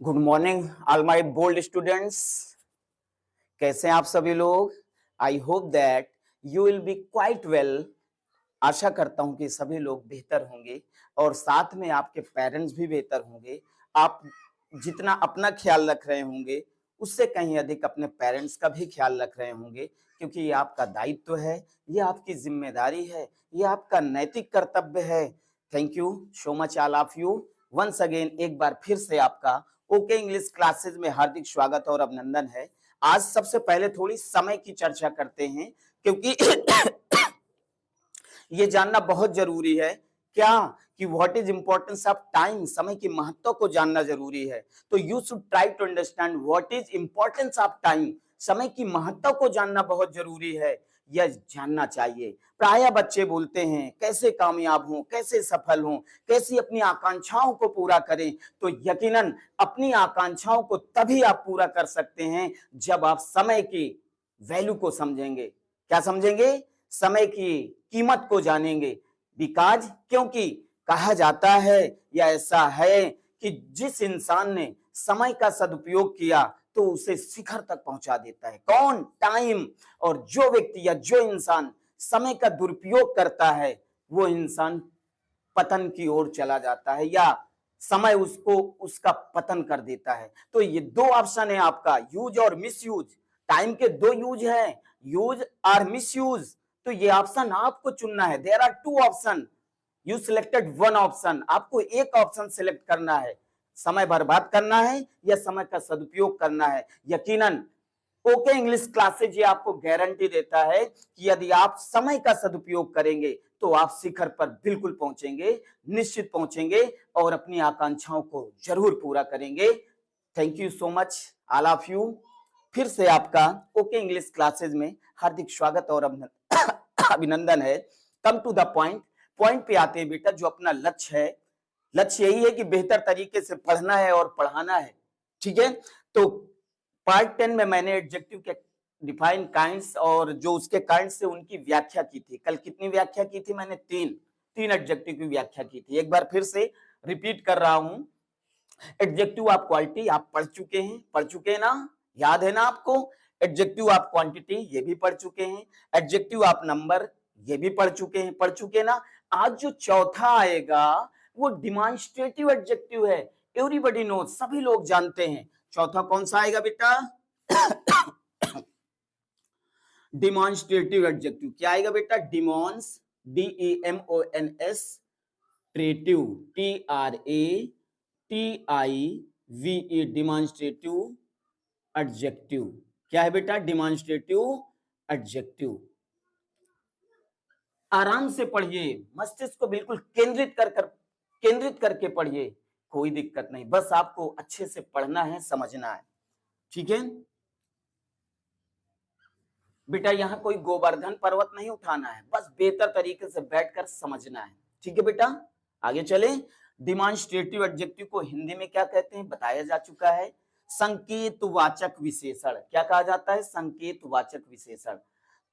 Good morning all my bold students. कैसे हैं आप सभी लोग? I hope that you will be quite well. आशा करता हूं कि सभी लोग बेहतर होंगे और साथ में आपके पेरेंट्स भी बेहतर होंगे। आप जितना अपना ख्याल रख रहे होंगे उससे कहीं अधिक अपने पेरेंट्स का भी ख्याल रख रहे होंगे, क्योंकि ये आपका दायित्व है, ये आपकी जिम्मेदारी है, ये आपका नैतिक कर्तव्य है। Thank you so much all of you. Once again एक बार फिर से आपका ओके इंग्लिश क्लासेस में हार्दिक स्वागत और अभिनंदन है। आज सबसे पहले थोड़ी समय की चर्चा करते हैं, क्योंकि ये जानना बहुत जरूरी है क्या कि what is importance of time. समय की महत्व को जानना जरूरी है। तो you should try to understand what is importance of time. समय की महत्व को जानना बहुत जरूरी है, यह जानना चाहिए। प्राय बच्चे बोलते हैं कैसे कामयाब हों, कैसे सफल हों, कैसे अपनी आकांक्षाओं को पूरा करें। तो यकीनन अपनी आकांक्षाओं को तभी आप पूरा कर सकते हैं जब आप समय की वैल्यू को समझेंगे। क्या समझेंगे? समय की कीमत को जानेंगे। बिकॉज क्योंकि कहा जाता है या ऐसा है कि जिस इंसान ने समय का सदुपयोग किया तो उसे शिखर तक पहुंचा देता है। कौन? टाइम। और जो व्यक्ति या जो इंसान समय का दुरुपयोग करता है वो इंसान पतन की ओर चला जाता है, या समय उसको उसका पतन कर देता है। तो ये दो ऑप्शन है आपका, यूज और मिस यूज। टाइम के दो यूज है, यूज और मिस यूज। तो ये ऑप्शन आपको चुनना है। There are two option, you selected one option. आपको एक ऑप्शन सिलेक्ट करना है। समय बर्बाद करना है या समय का सदुपयोग करना है। यकीनन ओके इंग्लिश क्लासेज ये आपको गारंटी देता है कि यदि आप समय का सदुपयोग करेंगे तो आप शिखर पर बिल्कुल पहुंचेंगे, निश्चित पहुंचेंगे और अपनी आकांक्षाओं को जरूर पूरा करेंगे। Thank you so much all of you. फिर से आपका ओके इंग्लिश क्लासेज में हार्दिक स्वागत और अभिनंदन है। Come to the point. Point पे आते हैं बेटा। जो अपना लक्ष्य है, लक्ष्य यही है कि बेहतर तरीके से पढ़ना है और पढ़ाना है। ठीक है? तो पार्ट 10 में मैंने एडजेक्टिव के डिफाइन काइंड्स और जो उसके काइंड्स से उनकी व्याख्या की थी। कल कितनी व्याख्या की थी मैंने? तीन एडजेक्टिव की व्याख्या की थी। एक बार फिर से रिपीट कर रहा हूं। एडजेक्टिव ऑफ क्वालिटी आप पढ़ चुके हैं ना? याद है ना आपको? एडजेक्टिव ऑफ क्वांटिटी ये भी पढ़ चुके हैं। एडजेक्टिव ऑफ नंबर ये भी पढ़ चुके ना? आज जो चौथा आएगा वो डिमॉन्स्ट्रेटिव एडजेक्टिव है। एवरीबॉडी नोज, सभी लोग जानते हैं। चौथा कौन सा आएगा बेटा? Demonstrative adjective. क्या आएगा बेटा? डिमॉन्स, DEMONS, ट्रेटिव, TRATIVE, डिमॉन्स्ट्रेटिव एडजेक्टिव। क्या है बेटा? Demonstrative adjective. आराम से पढ़िए, मस्तिष्क को बिल्कुल केंद्रित करके पढ़िए। कोई दिक्कत नहीं, बस आपको अच्छे से पढ़ना है, समझना है। ठीक है बेटा? यहां कोई गोवर्धन पर्वत नहीं उठाना है, बस बेहतर तरीके से बैठकर समझना है। ठीक है बेटा? आगे चले। डिमॉन्स्ट्रेटिव एडजेक्टिव को हिंदी में क्या कहते हैं बताया जा चुका है। संकेतवाचक विशेषण। क्या कहा जाता है? संकेतवाचक विशेषण।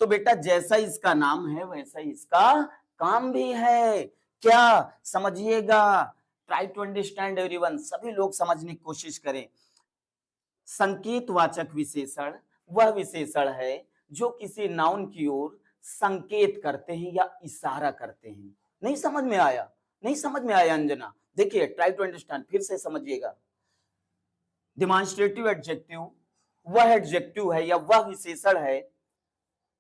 तो बेटा जैसा इसका नाम है वैसा ही इसका काम भी है। क्या? समझिएगा। Try to understand everyone. सभी लोग समझने की कोशिश करें। संकेतवाचक विशेषण वह विशेषण है जो किसी नाउन की ओर संकेत करते हैं या इशारा करते हैं। नहीं समझ में आया? नहीं समझ में आया अंजना? देखिए, ट्राई टू अंडरस्टैंड, फिर से समझिएगा। डिमॉन्स्ट्रेटिव एडजेक्टिव वह एडजेक्टिव है या वह विशेषण है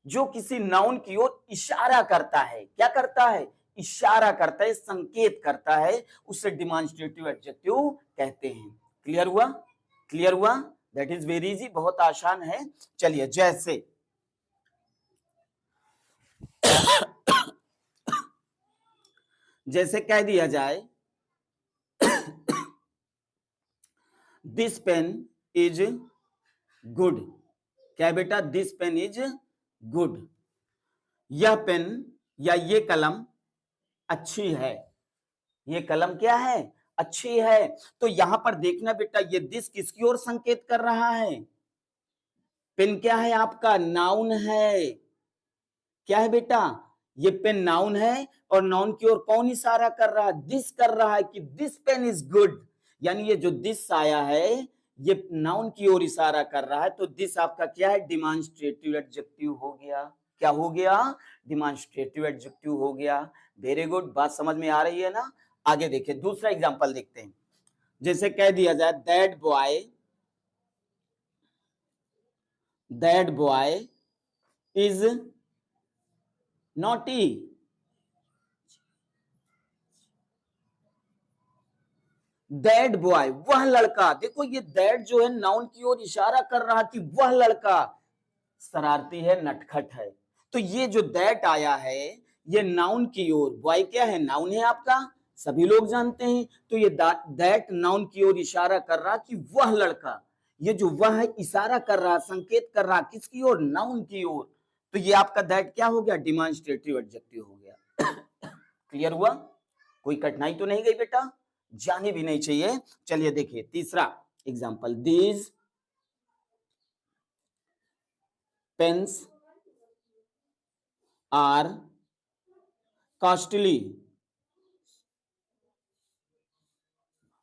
जो किसी नाउन की ओर इशारा करता है। क्या करता है? इशारा करता है, संकेत करता है। उसे डिमॉन्स्ट्रेटिव एडजेक्टिव कहते हैं। क्लियर हुआ? क्लियर हुआ? दैट इज वेरी इजी, बहुत आसान है। चलिए, जैसे जैसे कह दिया जाए दिस पेन इज गुड। क्या बेटा? This pen is good. यह पेन या ये कलम अच्छी है। ये कलम क्या है? अच्छी है। तो यहां पर देखना बेटा, ये दिस किसकी ओर संकेत कर रहा है? पेन क्या है आपका? नाउन है। क्या है बेटा? ये पेन नाउन है और नाउन की ओर कौन इशारा कर रहा है? दिस कर रहा है कि दिस पेन इज गुड। यानी ये जो दिस आया है ये नाउन की ओर इशारा कर रहा है, तो दिस आपका क्या है, डिमॉन्स्ट्रेटिव एडजेक्टिव हो गया। क्या हो गया, डिमॉन्स्ट्रेटिव एडजेक्टिव हो गया। वेरी गुड, बात समझ में आ रही है ना। आगे देखिए दूसरा एग्जांपल देखते हैं। जैसे कह दिया जाए that boy is naughty. That boy, वह लड़का, देखो ये दैट जो है नाउन की ओर इशारा कर रहा कि वह लड़का शरारती है, नटखट है। तो ये जो दैट आया है ये नाउन की ओर, बॉय क्या है, नाउन है आपका, सभी लोग जानते हैं। तो ये दैट नाउन की ओर इशारा कर रहा कि वह लड़का, ये जो वह है इशारा कर रहा, संकेत कर रहा किसकी ओर, नाउन की ओर। तो ये आपका दैट क्या हो गया, डिमॉन्स्ट्रेटिव एडजेक्टिव हो गया। क्लियर हुआ, कोई कठिनाई तो नहीं गई बेटा, जानी भी नहीं चाहिए। चलिए देखिए तीसरा example, these pens are costly.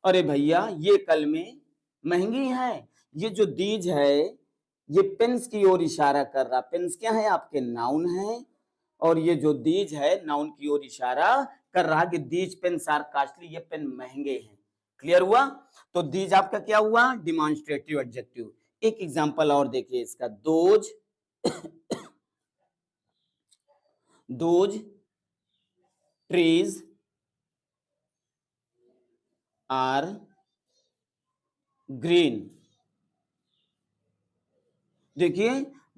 अरे भैया ये कलमें महंगी हैं। ये जो दीज है ये पेन्स की ओर इशारा कर रहा, पेन्स क्या है आपके, नाउन है, और ये जो दीज है नाउन की ओर इशारा कर रहा कि दीज पेन्स आर कॉस्टली, ये पेन महंगे हैं। क्लियर हुआ, तो दीज आपका क्या हुआ, डिमॉन्स्ट्रेटिव एडजेक्टिव। एक एग्जांपल और देखिए इसका, दोज ट्रीज आर ग्रीन। देखिए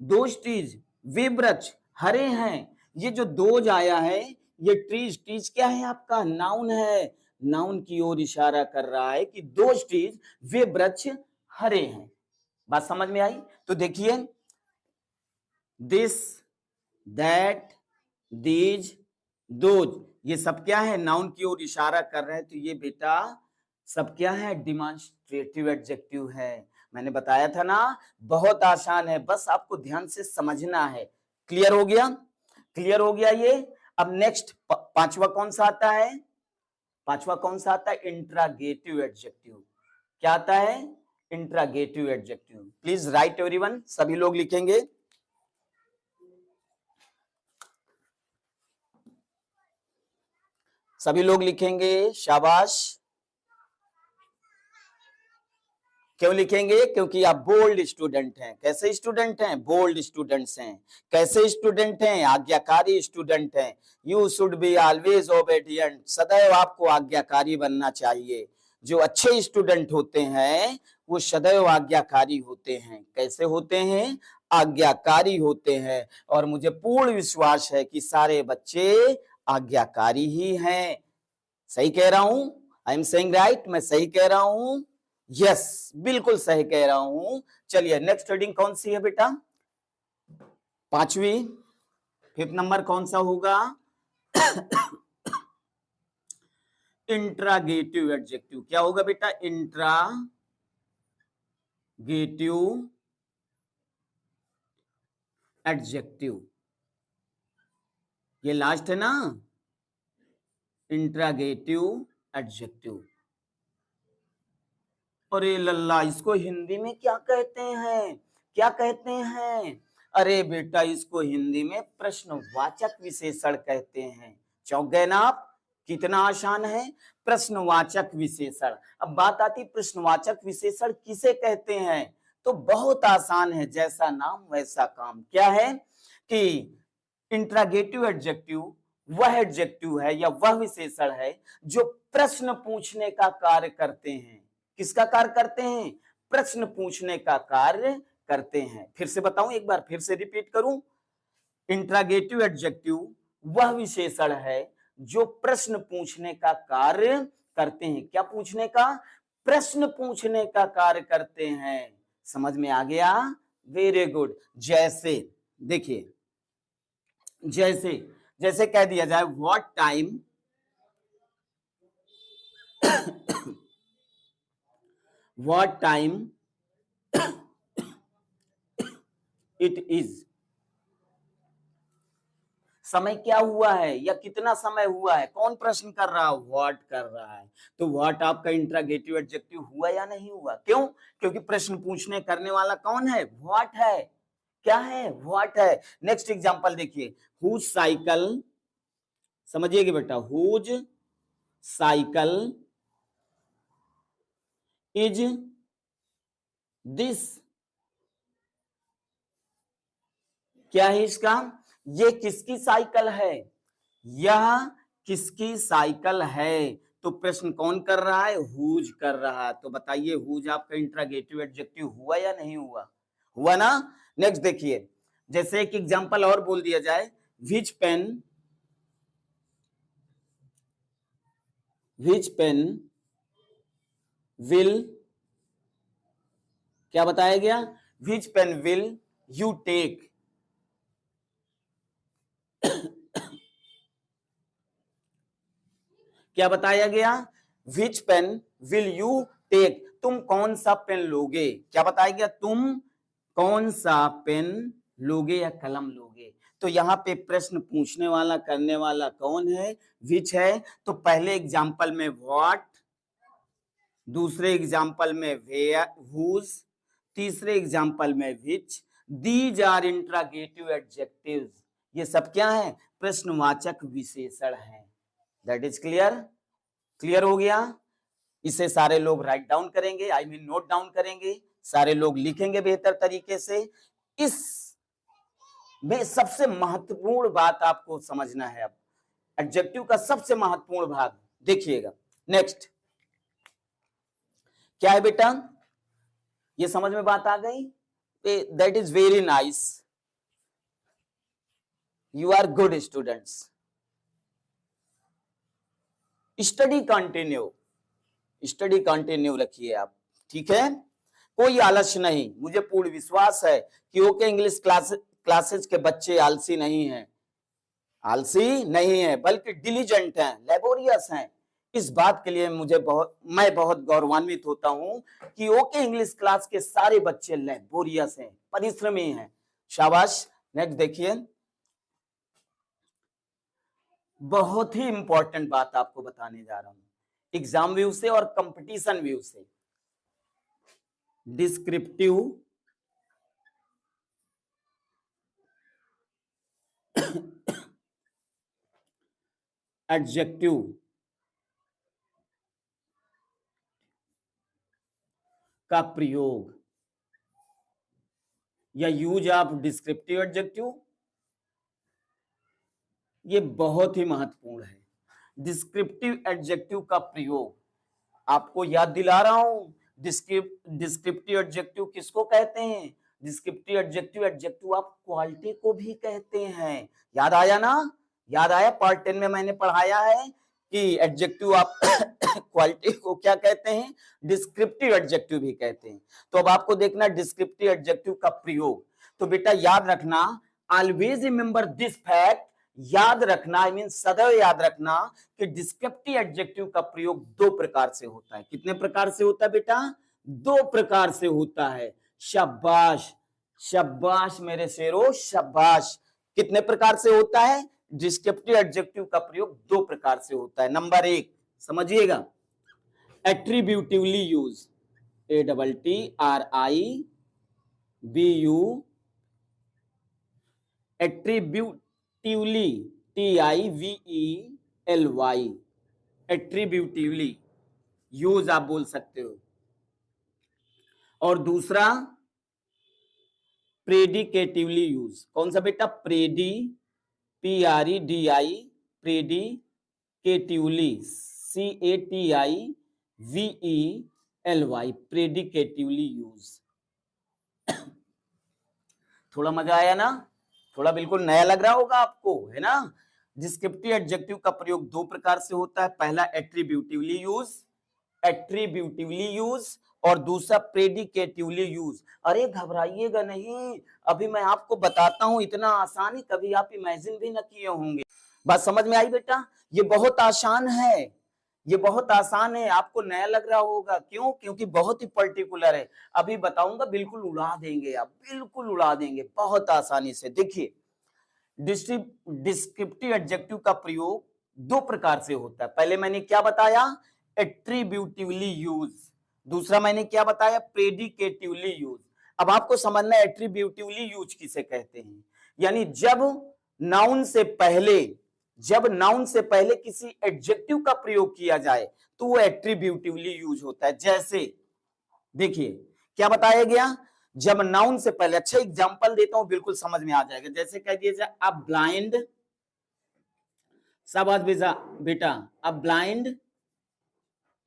दोज ट्रीज, वे वृक्ष हरे हैं। ये जो दोज आया है ये ट्रीज, ट्रीज क्या है आपका, नाउन है, नाउन की ओर इशारा कर रहा है कि दोज ट्रीज, वे वृक्ष हरे हैं। बात समझ में आई। तो देखिए दिस, दैट, दीज, दोज, ये सब क्या है, नाउन की ओर इशारा कर रहे हैं। तो ये बेटा सब क्या है, डिमॉन्स्ट्रेटिव एडजेक्टिव है। मैंने बताया था ना, बहुत आसान है, बस आपको ध्यान से समझना है। क्लियर हो गया, क्लियर हो गया ये। अब नेक्स्ट पांचवा कौन सा आता है, पांचवा कौन सा आता है, इंट्रागेटिव एडजेक्टिव। क्या आता है, interrogative adjective. Please right everyone, सभी लोग लिखेंगे। सभी लोग लिखेंगे, शाबाश। क्यों लिखेंगे, क्योंकि आप बोल्ड स्टूडेंट हैं। कैसे स्टूडेंट हैं, बोल्ड स्टूडेंट्स हैं। कैसे स्टूडेंट हैं, आज्ञाकारी स्टूडेंट हैं। You should be always obedient, सदैव आपको आज्ञाकारी बनना चाहिए। जो अच्छे स्टूडेंट होते हैं वो सदैव आज्ञाकारी होते हैं। कैसे होते हैं, आज्ञाकारी होते हैं। और मुझे पूर्ण विश्वास है कि सारे बच्चे आज्ञाकारी ही हैं। सही कह रहा हूं, आई एम सेइंग राइट, मैं सही कह रहा हूं, यस बिल्कुल सही कह रहा हूं। चलिए नेक्स्ट हेडिंग कौन सी है बेटा, पांचवी, फिफ्थ नंबर कौन सा होगा, इंट्रागेटिव एडजेक्टिव। क्या होगा बेटा, इंट्रागेटिव एडजेक्टिव। ये लास्ट है ना, इंट्रागेटिव एडजेक्टिव। अरे लल्ला, इसको हिंदी में क्या कहते हैं, क्या कहते हैं, अरे बेटा इसको हिंदी में प्रश्नवाचक विशेषण कहते हैं। चौंक गए ना आप, कितना आसान है, प्रश्नवाचक विशेषण। अब बात आती प्रश्नवाचक विशेषण किसे कहते हैं, तो बहुत आसान है, जैसा नाम वैसा काम। क्या है कि इंट्रागेटिव एडजेक्टिव वह एडजेक्टिव है या वह विशेषण है जो प्रश्न पूछने का कार्य करते हैं। किसका कार्य करते हैं, प्रश्न पूछने का कार्य करते हैं। फिर से बताऊं, एक बार फिर से रिपीट करूं, इंट्रागेटिव एडजेक्टिव वह विशेषण है जो प्रश्न पूछने का कार्य करते हैं। क्या पूछने का, प्रश्न पूछने का कार्य करते हैं। समझ में आ गया, वेरी गुड। जैसे देखिए, जैसे जैसे कह दिया जाए what time what time it is, समय क्या हुआ है या कितना समय हुआ है, कौन प्रश्न कर रहा है, व्हाट कर रहा है। तो व्हाट आपका इंट्रागेटिव एडजेक्टिव हुआ या नहीं हुआ, क्यों, क्योंकि प्रश्न पूछने करने वाला कौन है, व्हाट है, क्या है, व्हाट है। नेक्स्ट एग्जांपल देखिए, हुज साइकिल, समझिएगा बेटा, हुज साइकिल इज दिस, क्या है इसका, ये किसकी साइकिल है, यह किसकी साइकिल है। तो प्रश्न कौन कर रहा है, हुज कर रहा है। तो बताइए हुज आपका इंट्रागेटिव एडजेक्टिव हुआ या नहीं हुआ, हुआ ना। नेक्स्ट देखिए, जैसे एक एग्जांपल और बोल दिया जाए, विच पेन, विच पेन विल, क्या बताया गया, विच पेन विल यू टेक, क्या बताया गया, विच पेन विल यू टेक, तुम कौन सा पेन लोगे, क्या बताया गया, तुम कौन सा पेन लोगे या कलम लोगे। तो यहाँ पे प्रश्न पूछने वाला करने वाला कौन है, विच है। तो पहले एग्जाम्पल में व्हाट, दूसरे एग्जाम्पल में वेयर, हुज, तीसरे एग्जाम्पल में विच। दीज आर इंट्रागेटिव एडजेक्टिव्स, ये सब क्या है, प्रश्नवाचक विशेषण हैं। दैट इज क्लियर, क्लियर हो गया। इसे सारे लोग राइट डाउन करेंगे, आई मीन नोट डाउन करेंगे, सारे लोग लिखेंगे बेहतर तरीके से। इस में सबसे महत्वपूर्ण बात आपको समझना है, अब एडजेक्टिव का सबसे महत्वपूर्ण भाग देखिएगा। नेक्स्ट क्या है बेटा, ये समझ में बात आ गई, that is very nice, you are good students. Study continue, study continue रखिए आप, ठीक है, कोई आलस्य नहीं। मुझे पूर्ण विश्वास है कि ओके इंग्लिश क्लासेस के बच्चे आलसी नहीं हैं, आलसी नहीं है, बल्कि डिलीजेंट हैं, लेबोरियस हैं। इस बात के लिए मैं बहुत गौरवान्वित होता हूं कि ओके इंग्लिश क्लास के सारे बच्चे लेबोरियस हैं, परिश्रमी हैं, शाबाश। नेक्स्ट देखिए, बहुत ही इंपॉर्टेंट बात आपको बताने जा रहा हूं, एग्जाम व्यू से और कंपटीशन व्यू से। डिस्क्रिप्टिव एडजेक्टिव का प्रयोग या यूज ऑफ डिस्क्रिप्टिव एडजेक्टिव, ये बहुत ही महत्वपूर्ण है। डिस्क्रिप्टिव एडजेक्टिव का प्रयोग, आपको याद दिला रहा हूं, डिस्क्रिप्टिव एडजेक्टिव किसको कहते हैं, descriptive adjective, adjective of quality को भी कहते हैं। याद आया ना, याद आया, पार्ट 10 में मैंने पढ़ाया है कि एडजेक्टिव ऑफ क्वालिटी को क्या कहते हैं, डिस्क्रिप्टिव एडजेक्टिव भी कहते हैं। तो अब आपको देखना डिस्क्रिप्टिव एडजेक्टिव का प्रयोग। तो बेटा याद रखना, ऑलवेज रिमेंबर दिस फैक्ट, याद रखना, आई मीन सदैव याद रखना कि डिस्क्रिप्टिव एडजेक्टिव का प्रयोग दो प्रकार से होता है। कितने प्रकार से होता है बेटा, दो प्रकार से होता है। शाबाश, शाबाश मेरे शेरों, शाबाश। कितने प्रकार से होता है, डिस्क्रिप्टिव एडजेक्टिव का प्रयोग दो प्रकार से होता है। नंबर एक समझिएगा, attributively use, ATTRIBU, attributively, TIVELY, attributively use आप बोल सकते हो। और दूसरा प्रेडिकेटिवली यूज, कौन सा बेटा, PREDI, predicatively, CATIVELY, predicatively use. थोड़ा मजा आया ना, थोड़ा बिल्कुल नया लग रहा होगा आपको, है ना। डिस्क्रिप्टिव एडजेक्टिव का प्रयोग दो प्रकार से होता है, पहला एट्रीब्यूटिवली यूज, एट्रीब्यूटिवली यूज, और दूसरा प्रेडिकेटिवली यूज। अरे घबराइएगा नहीं, अभी मैं आपको बताता हूं, इतना आसानी कभी आप इमेजिन भी न किए होंगे। बात समझ में आई बेटा, ये बहुत आसान है, ये बहुत आसान है, आपको नया लग रहा होगा, क्यों, क्योंकि बहुत ही पर्टिकुलर है। अभी बताऊंगा, बिल्कुल उड़ा देंगे आप, बिल्कुल उड़ा देंगे बहुत आसानी से। देखिए डिस्क्रिप्टिव एडजेक्टिव का प्रयोग दो प्रकार से होता है। पहले मैंने क्या बताया, एट्रीब्यूटिवली यूज, दूसरा मैंने क्या बताया, प्रेडिकेटिवली यूज। अब आपको समझना है एट्रीब्यूटिवली यूज किसे कहते हैं, यानी जब नाउन से पहले किसी एडजेक्टिव का प्रयोग किया जाए तो वो एट्रीब्यूटिवली यूज होता है। जैसे देखिए क्या बताया गया, जब नाउन से पहले, अच्छा एग्जांपल देता हूं बिल्कुल समझ में आ जाएगा। जैसे कह दिया जाए अ ब्लाइंड, शाबाश बेटा, a blind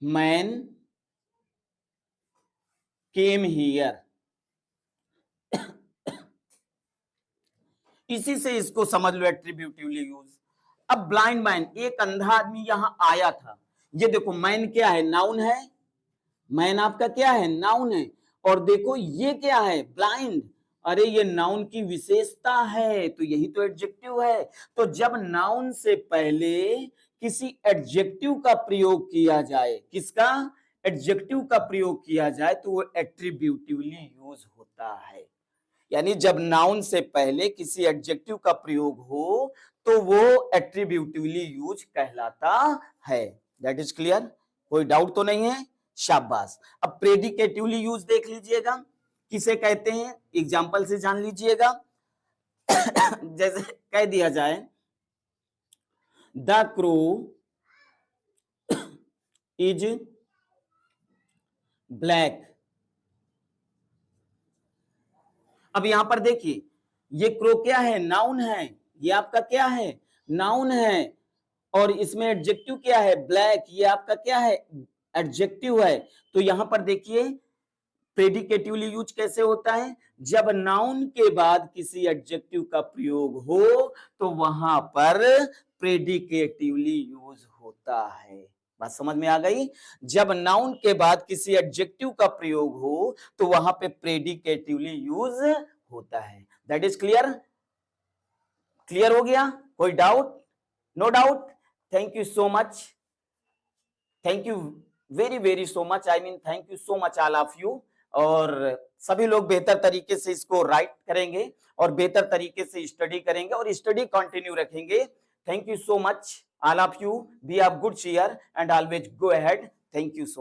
man came here, इसी से इसको समझ लो एट्रीब्यूटिवली यूज। अब ब्लाइंड मैन, एक अंधा आदमी यहां आया था। ये देखो मैन क्या है, नाउन है, मैन आपका क्या है, नाउन है। और देखो ये क्या है, ब्लाइंड, अरे ये नाउन की विशेषता है, तो यही तो एडजेक्टिव है। तो जब नाउन से पहले किसी एडजेक्टिव का प्रयोग किया जाए, किसका, एडजेक्टिव का प्रयोग किया जाए, तो वो एट्रीब्यूटिवली यूज होता है। यानी जब नाउन से पहले किसी एडजेक्टिव का प्रयोग हो तो वो एट्रीब्यूटिवली यूज कहलाता है। दैट इज क्लियर, कोई डाउट तो नहीं है, शाबाश। अब प्रेडिकेटिवली यूज देख लीजिएगा, किसे कहते हैं, एग्जांपल से जान लीजिएगा। जैसे कह दिया जाए द क्रो इज ब्लैक। अब यहां पर देखिए ये क्रो क्या है, नाउन है, ये आपका क्या है, नाउन है, और इसमें एडजेक्टिव क्या है, ब्लैक, ये आपका क्या है, एडजेक्टिव है। तो यहां पर देखिए प्रेडिकेटिवली यूज कैसे होता है, जब नाउन के बाद किसी एडजेक्टिव का प्रयोग हो तो वहां पर प्रेडिकेटिवली यूज होता है। बात समझ में आ गई, जब नाउन के बाद किसी एडजेक्टिव का प्रयोग हो तो वहां पे प्रेडिकेटिवली यूज होता है। दैट इज क्लियर, क्लियर हो गया, कोई doubt, no doubt. Thank you so much, thank you very very so much, I mean thank you so much all of you. और सभी लोग बेहतर तरीके से इसको राइट करेंगे और बेहतर तरीके से स्टडी करेंगे और स्टडी कंटिन्यू रखेंगे। Thank you so much all of you, be of good cheer and always go ahead. Thank you so